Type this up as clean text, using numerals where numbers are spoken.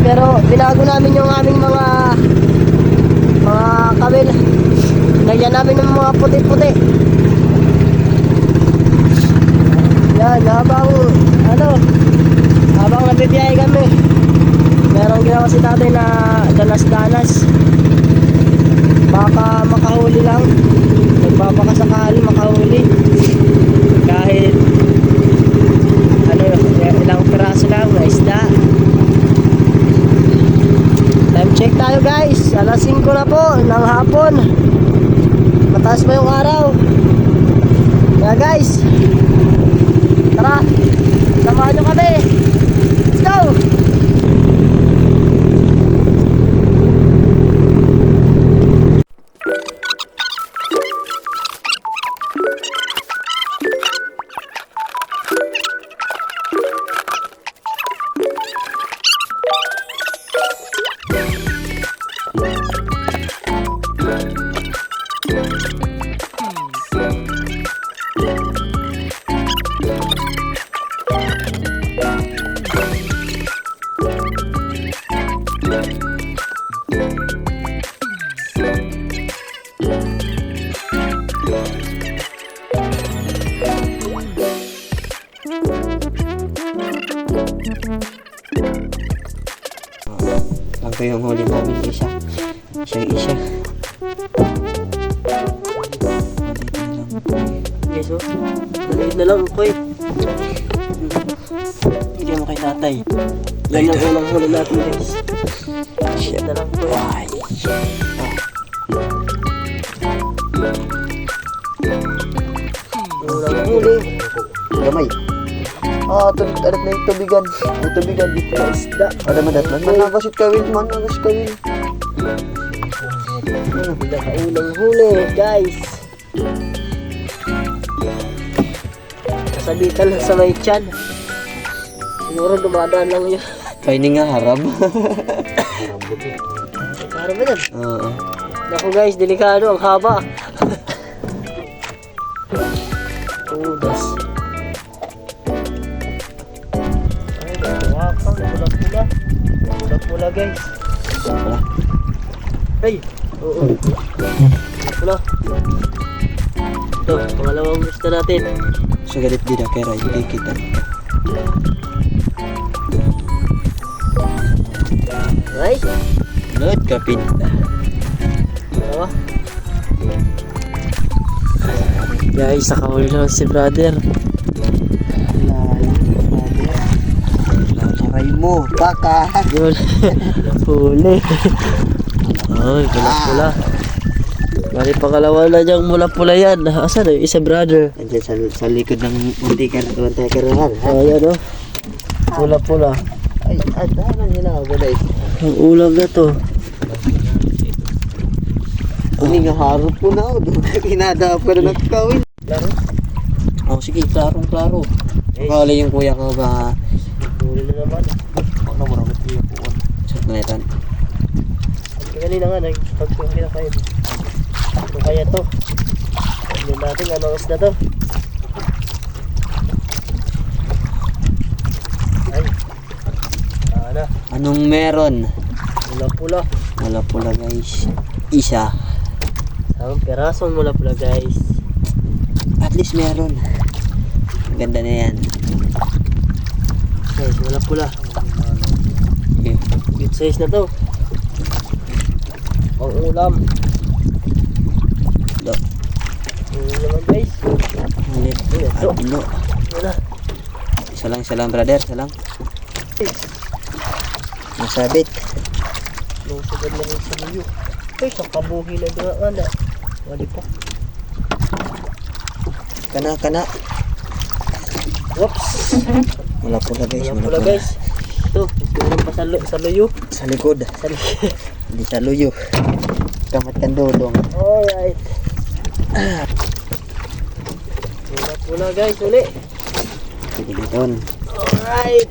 pero binago namin yung aming mga kawil. Lagyan namin ng mga puti-puti. Yan, habang nabibiyahe kami, merong ginawa si tatay na danas-danas. Baka makahuli lang, nagpapakasakali makahuli kahit ilang piraso lang na isda. Time check tayo guys, alas 5 na po ng hapon, mataas pa yung araw. Kaya guys, tara, samahan nyo kami, let's go! Ito yung huli namin, isa. Guys, oh, maliit na lang po eh. Hindi mo kay tatay. Yan yung unang huli natin guys. Maliit na lang po eh. Unang huli. Gamay. Tadat na yung tubigan. Yung tubigan dito na isda. Ada madatlan. Managas kawil. Pinakaunang huli guys. Kasabitan lang sa may tiyan. Siguro dumadaan lang yun. Kaya nga harap. Harap ba yan? Oo. Naku guys, delikado. Ang haba. Udas. Ay, wakang. Pula-pula. Pula-pula guys. Wala. Ay! Oo. Pula. Ito, pangalawang gusto natin. So galit din kaya hindi kita. Ay! Load kapin. Dalawa. Guys, nakahuli naman si brother. Laray mo, baka. Yun. Huli. Ay, pula-pula. Bali pangalawa na diyang mula-pula yan. Asan na yung isa brother? Andiyan sa likod ng muntikan karuhan. Ayan o. Pula-pula. Ay, dahil nila ako guys. Ang ulam na to. Hindi nga harap ko na ako. Kinadap ko na nagkawin. Klaro? Oh, sige, klaro. Kala yung kuya ko ba? Huli na naman. Huwag na marami kuya ko. Saan na ito? Kanina nga, nagpagpagkita kayo. Ano kaya to? Hindi natin, anong isda to? Ay. Ana. Anong meron? Mula-pula. Wala pula guys. Isa. Ang perasong mula-pula guys. At least meron. Ang ganda na yan. Guys, mula-pula. Okay. Good size na to. Ang ulam. Do. Ulam naman guys. Ulit. Ito. Ano? Wala. Isa lang brother. Isa lang. Masabit. Nung sagad na rin sa luyo. Ay, sa kabuhi na doon. Wala. Wali pa. Kana. Whoops. Wala pula guys. Wala pula guys. Ito, ito pa sa luyo. Sa likod. Sa luyo. Hindi sa luyo. Kamat kan dodong. Alright. Wala pula guys, uli. Sige dito. Alright.